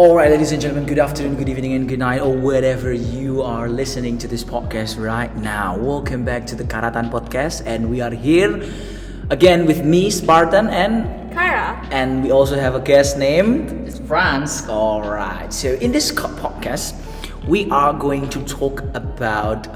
Alright, ladies and gentlemen, good afternoon, good evening, and good night, or wherever you are listening to this podcast right now. Welcome back to the Karatan Podcast, and we are here again with me, Spartan, and Kara. And we also have a guest named It's France. Alright, so in this podcast, we are going to talk about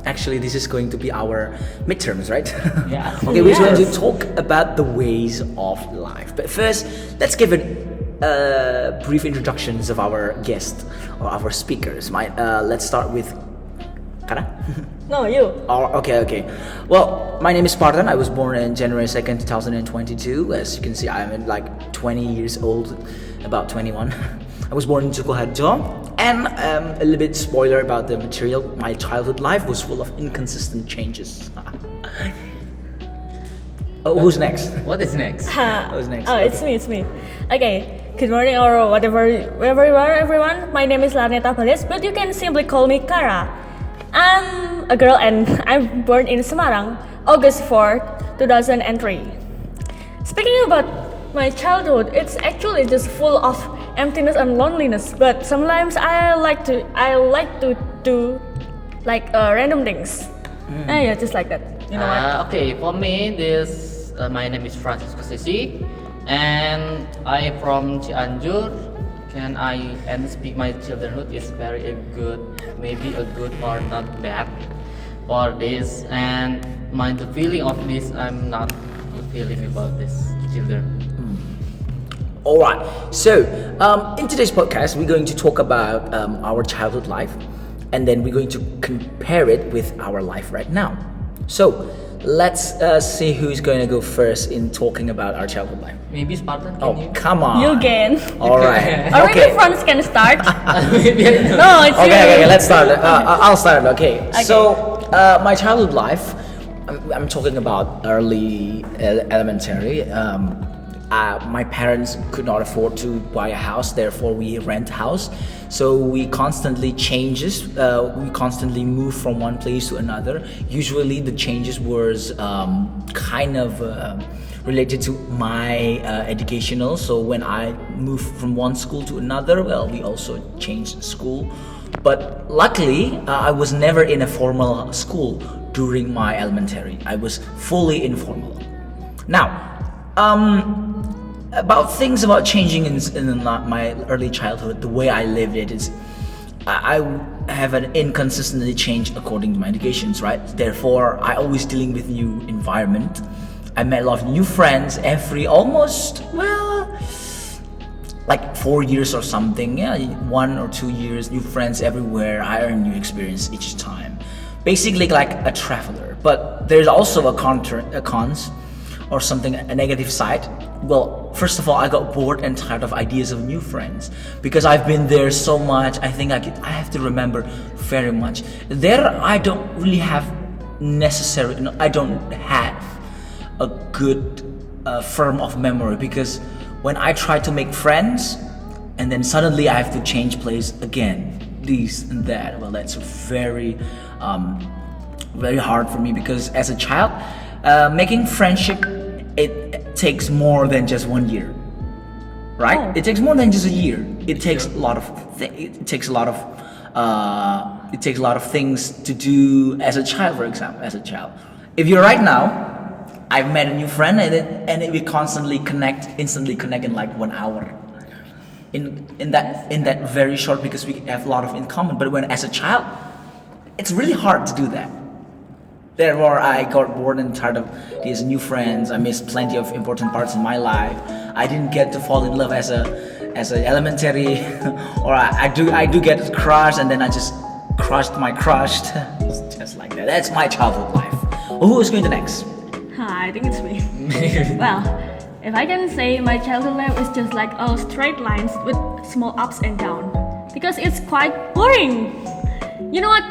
actually this is going to be our midterms, right? Yeah. Okay, we're going to Yes. talk about the ways of life. But first, let's give it brief introductions of our guest or our speakers. Let's start with Kara. No, you. Okay. Well, my name is Spartan. I was born on January 2nd, 2022. As you can see, I'm like 20 years old, about 21. I was born in Sukoharjo. And a little bit spoiler about the material. My childhood life was full of inconsistent changes. Oh, who's next? What is next? Who's next? Oh, it's me. Okay. Good morning or wherever you are, everyone. My name is Larneta Balis, but you can simply call me Kara. I'm a girl and I'm born in Semarang, August 4, 2003. Speaking about my childhood, it's actually just full of emptiness and loneliness. But sometimes I like to do like random things. Yeah, just like that. You know what? Okay, for me, my name is Francisco Sisi, and I from Cianjur. And speak my childhood is very good, maybe a good or not bad for this. And the feeling of this, I'm not feeling about this children. Alright, so in today's podcast, we're going to talk about our childhood life, and then we're going to compare it with our life right now. So let's see who's going to go first in talking about our childhood life. Maybe Spartan, can Oh, you? come on. You can. Alright. Or Okay. maybe France can start. Maybe I know. No, it's Okay, you. let's start. I'll start. Okay. So my childhood life, I'm talking about early elementary. My parents could not afford to buy a house, therefore we rent a house. So we constantly we constantly move from one place to another. Usually the changes was kind of related to my educational. So when I moved from one school to another, well, we also changed school. But luckily, I was never in a formal school during my elementary. I was fully informal. Now, about changing in my early childhood, the way I lived it is I have an inconsistently changed according to my educations, right? Therefore, I always dealing with new environment. I met a lot of new friends like 4 years or something. Yeah, 1 or 2 years, new friends everywhere. I earn new experience each time. Basically like a traveler. But there's also a cons or something, a negative side. Well, first of all, I got bored and tired of ideas of new friends because I've been there so much. I think I have to remember very much. There, I don't really have I don't have a good firm of memory because when I try to make friends and then suddenly I have to change place again, this and that. Well, that's very hard for me because as a child, making friendship, it takes more than just 1 year, right? Oh. It takes more than just a year. It takes a lot of it takes a lot of things to do as a child. For example, as a child, if you're right now, I've met a new friend and we instantly connect in like 1 hour. In that very short because we have a lot of in common. But when as a child, it's really hard to do that. Therefore, I got bored and tired of these new friends. I missed plenty of important parts in my life. I didn't get to fall in love as a elementary, or I do get crushed, and then I just crushed my crush, just like that. That's my childhood life. Who is going to next? I think it's me. Well, if I can say my childhood life is just like all straight lines with small ups and downs because it's quite boring. You know what?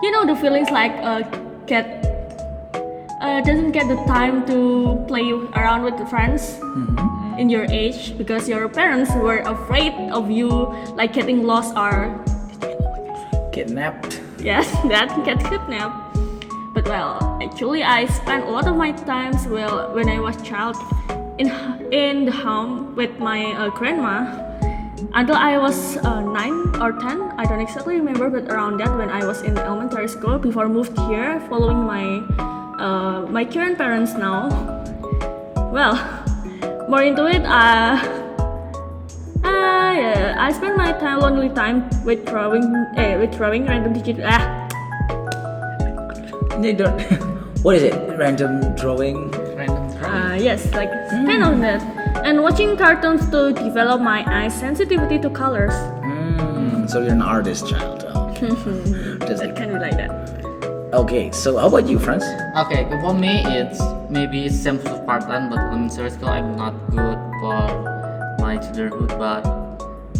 You know the feelings like cat doesn't get the time to play around with the friends in your age because your parents were afraid of you like getting lost or Kidnapped. yes, that get kidnapped. But well, actually I spent a lot of my times when I was child in the home with my grandma until I was 9 or 10. I don't exactly remember, but around that when I was in elementary school before moved here, following my current parents now. Well, more into it. Yeah, I spend my lonely time with drawing random digit. They don't. What is it? Random drawing. Yes, like kind of that. And watching cartoons to develop my eye sensitivity to colors. So you're an artist child. It can be like that. Okay, so how about you, Franz? Okay, for me it's maybe same for part-time, but in school I'm not good for my childhood. But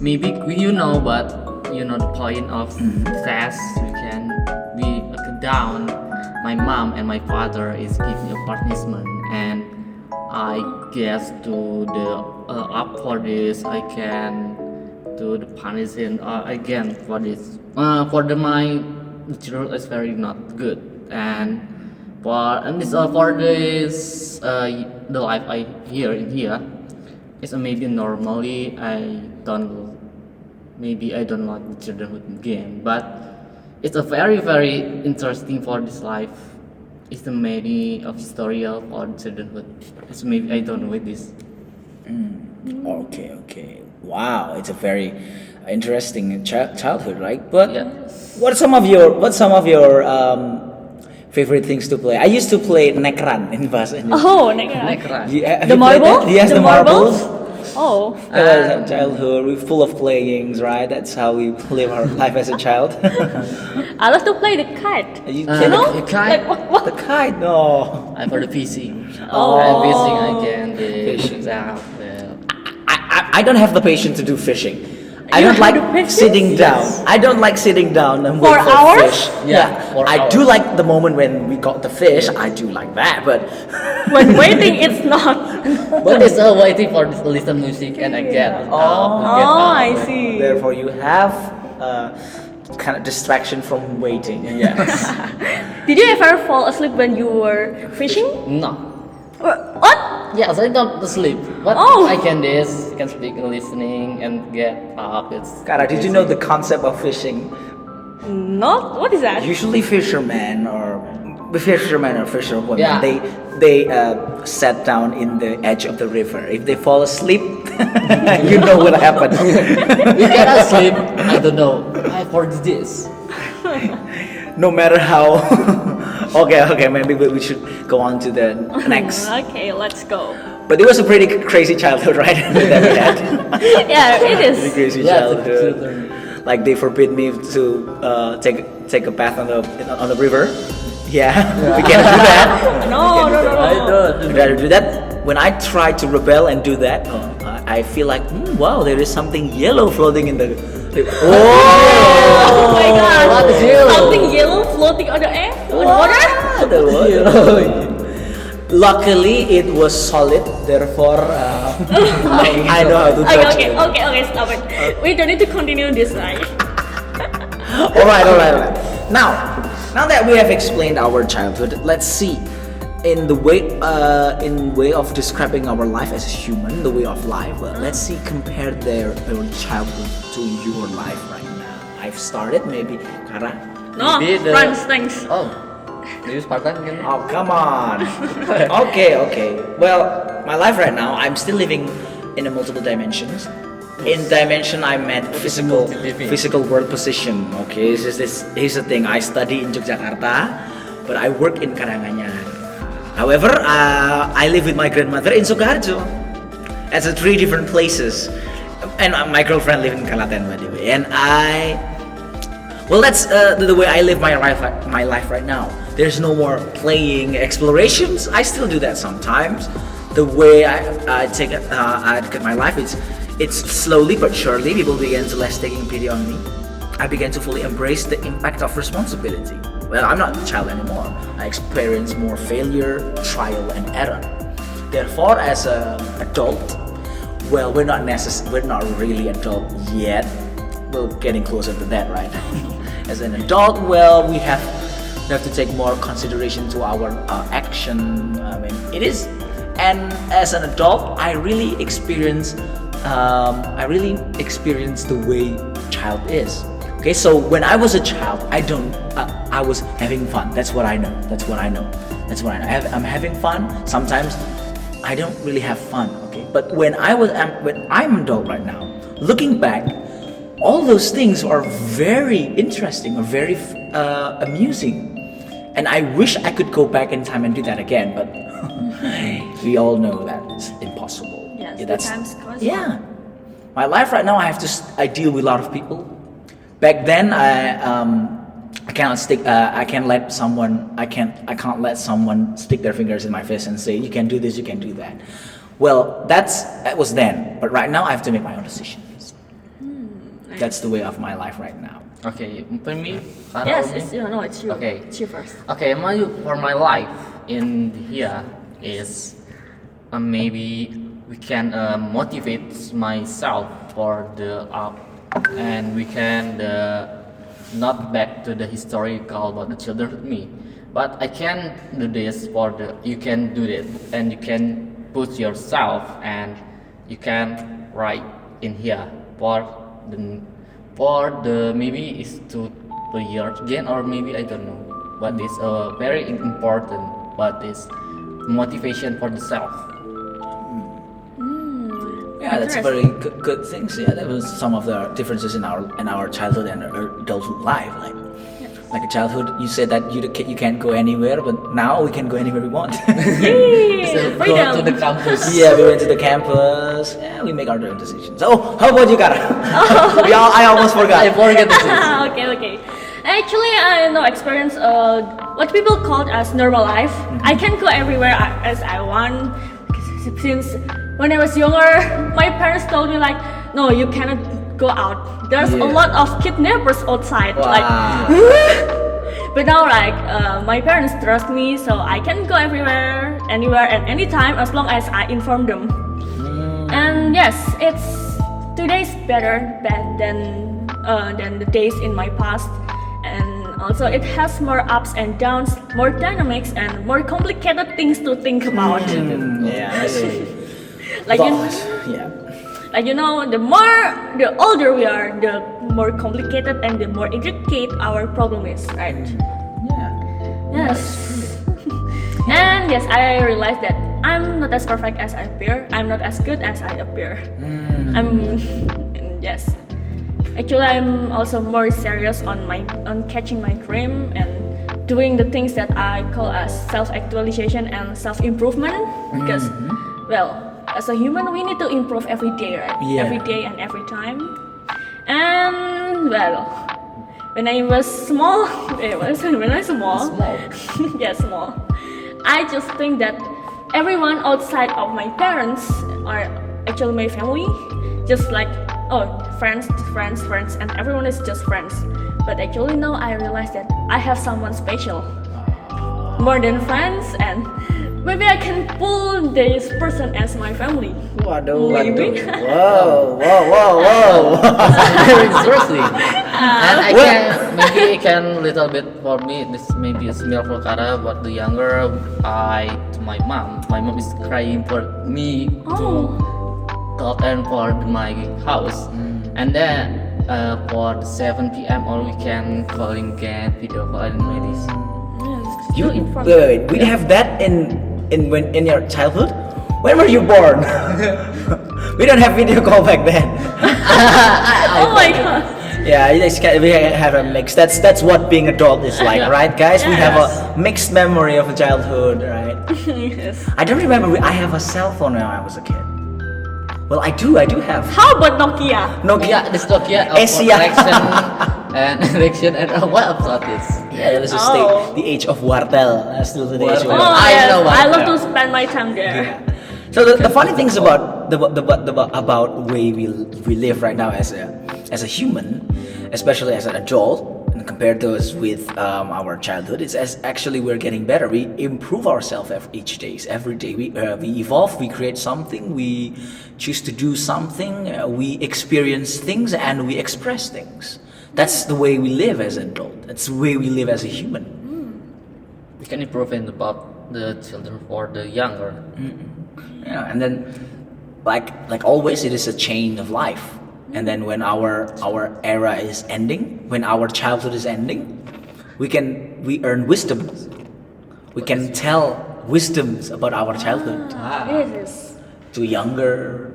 maybe but you know the point of fast. We can be down. My mom and my father is giving me a punishment, and I guess to the up for this I can do the punishment again for this. My children is very not good, and for this the life I here in here is maybe normally I don't like the childrenhood game, but it's a very very interesting for this life. It's the many of story of our childrenhood. It's maybe I don't know with this. Okay. Wow, it's a very interesting childhood, right? But Yeah. what's some of your favorite things to play? I used to play nekran in bahasa Indonesia. Oh, Nekra. Nekra. Yeah, have The you played marble? that? Yes, the marbles. Oh. That was childhood. We're full of playings, right? That's how we live our life as a child. I love to play the kite. You You know? The kite. Like what? the kite, no. I'm for the fishing. Oh. I'm fishing again. The Fishing. the I don't have the patience to do fishing. I You don't have like the patience? sitting down. I don't like sitting down and wait For for hours? fish. Yeah, for I do hours. like the moment when we got the fish. I do like that, but When waiting, it's not. But it's waiting for this listen music and again. I see. therefore you have kind of distraction from waiting. Yes. Did you ever fall asleep when you were fishing? No. What? Yes, I don't sleep. But Oh. I can speak listening and get up. It's Kara, did you know the concept of fishing? Not. What is that? Usually fishermen or fisherwomen, Yeah. they sat down in the edge of the river. If they fall asleep, you know what happened. we cannot sleep. I don't know. I forget this. No matter how. okay, maybe we should go on to the next. Okay, let's go. But it was a pretty crazy childhood, right? that we had. Yeah, it Pretty is. crazy Yeah, childhood. Like they forbid me to take a bath on the river. Yeah, we cannot do that. No. We'd rather do that. When I try to rebel and do that, I feel like, wow, there is something yellow floating in the. Oh my god. What is yellow? Something yellow floating on the air? On water? The water. Luckily, it was solid. Therefore, I know how to touch it. Okay, stop it. We don't need to continue this, right? All right. Now that we have explained our childhood, let's see in way of describing our life as a human, the way of life. Let's see compare their childhood to your life right now. I've started, maybe Kara. No, Maybe the- Franz, thanks. Oh, do you Spartan again? Oh, come on. Okay. Well, my life right now, I'm still living in a multiple dimensions. In dimension, I'm at physical world position. Okay, here's the thing. I study in Yogyakarta, but I work in Karanganyar. However, I live with my grandmother in Sukoharjo. That's 3 different places. And my girlfriend lives in Karatan, by the way. And that's the way I live my life right now. There's no more playing explorations. I still do that sometimes. The way I take my life, it's slowly but surely people began to less taking pity on me. I began to fully embrace the impact of responsibility. Well, I'm not a child anymore. I experience more failure, trial and error. Therefore, as an adult, well, we're not really adult yet. We're getting closer to that, right? As an adult, well, we have to take more consideration to our action. I mean, it is. And as an adult, I really experience I really experienced the way child is. Okay, so when I was a child, I was having fun. That's what I know. I'm having fun. Sometimes I don't really have fun. Okay, but when I'm adult right now, looking back, all those things are very interesting or very amusing, and I wish I could go back in time and do that again. But we all know that it's impossible. Yes, Yeah, the times goes yeah. My life right now, I deal with a lot of people. Back then, I can't let someone stick their fingers in my face and say, you can do this, you can do that. Well, that was then, but right now I have to make my own decisions. That's the way of my life right now. Okay, for me, Yes, it's you. No, it's you. Okay. It's you first. Okay, for my life in here is maybe we can motivate myself for the up, and we can not back to the historical about the children with me, but I can do this for you can do it, and you can put yourself, and you can write in here for the maybe it's 2 years again, or maybe I don't know, but it's very important, but it's motivation for the self. Yeah, that's a very good thing. So yeah, that was some of the differences in our childhood and adulthood life. Like a childhood, you said that you can't go anywhere, but now we can go anywhere we want. So go to the campus. Yeah, we went to the campus. Yeah, we make our own decisions. Oh, how about you, Kara? I almost forgot. I forget this. Okay. Actually, I know experience what people call as normal life. I can go everywhere as I want. Since when I was younger, my parents told me like, no, you cannot go out. There's a lot of kidnappers outside. Wow. Like, but now like my parents trust me, so I can go everywhere, anywhere, and anytime as long as I inform them. And yes, today's better than the days in my past, and also it has more ups and downs, more dynamics, and more complicated things to think about. Yeah, I see. Like the older we are, the more complicated and the more intricate our problem is, right? Yeah. Yes. And yes, I realized that I'm not as perfect as I appear. I'm not as good as I appear. Yes. Actually, I'm also more serious on catching my dream and doing the things that I call as self-actualization and self-improvement. Because, well, as a human, we need to improve every day, right? Yeah. Every day and every time. And well, when I was small, yeah, small, I just think that everyone outside of my parents are actually my family. Just like, friends, and everyone is just friends. But actually now I realize that I have someone special, more than friends, and maybe I can pull this person as my family. Waduh. Maybe. Whoa. Very interesting. And I can little bit for me. This maybe a smell for Kara, but the younger to my mom. My mom is crying for me to talk and for my house, and then for the 7 p.m. or we can calling again, video calling like this. Wait. We have that in your childhood. When were you born? We don't have video call back then. Oh my god. Yeah, we have a mix. That's what being adult is like, right, guys? We have a mixed memory of childhood, right? Yes. I don't remember. I have a cell phone when I was a kid. Well, I do have. How about Nokia? Nokia, this Nokia Asia. election and what about this? Yeah, this is the age of Wartel. Still the age of Oh, I yes. know what I love to spend my time there. Yeah. So the funny things about about way we live right now as a human, especially as an adult, and compared to us with our childhood, is as actually we're getting better. We improve ourselves every day. We evolve. We create something. We choose to do something. We experience things and we express things. That's the way we live as an adult. That's the way we live as a human. We can improve about the children for the younger. Yeah, and then, like always, it is a chain of life. And then when our era is ending, when our childhood is ending, we earn wisdom. We can tell wisdoms about our childhood Yes. to younger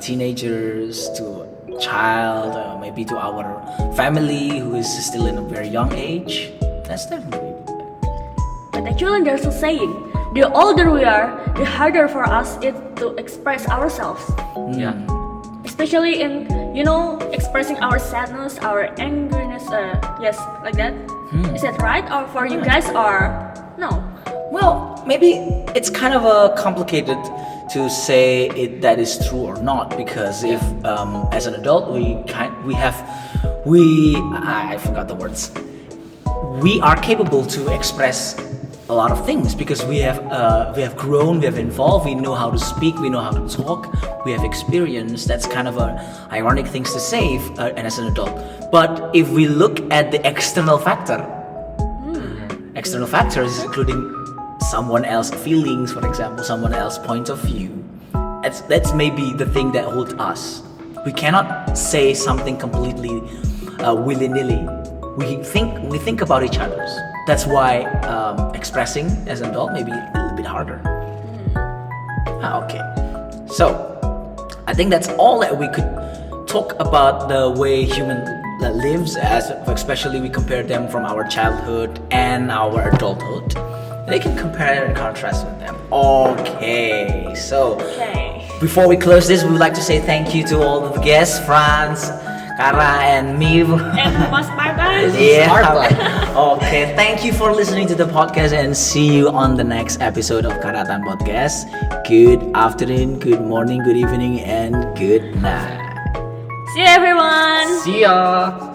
teenagers, to child, maybe to our family who is still in a very young age. That's definitely. But actually, there's a saying: the older we are, the harder for us it to express ourselves. Yeah. Especially in expressing our sadness, our angerness. Yes, like that. Is that right? Or for you guys, or no? Well, maybe it's kind of complicated to say that is true or not, because if as an adult I forgot the words. We are capable to express a lot of things because we have grown, we have evolved, we know how to speak, we know how to talk, we have experience. That's kind of a ironic things to say and as an adult. But if we look at the external factors, including someone else's feelings, for example, someone else's point of view, that's maybe the thing that holds us. We cannot say something completely willy-nilly. We think about each other's. That's why expressing as an adult may be a little bit harder. Okay. So I think that's all that we could talk about the way human lives, especially we compare them from our childhood and our adulthood. They can compare and contrast with them. Okay. So before we close this, we would like to say thank you to all of the guests, Franz, Kara, and me. And Mas Spartan. Yeah. Okay. Thank you for listening to the podcast, and see you on the next episode of Karatan Podcast. Good afternoon, good morning, good evening, and good night. See you, everyone. See ya.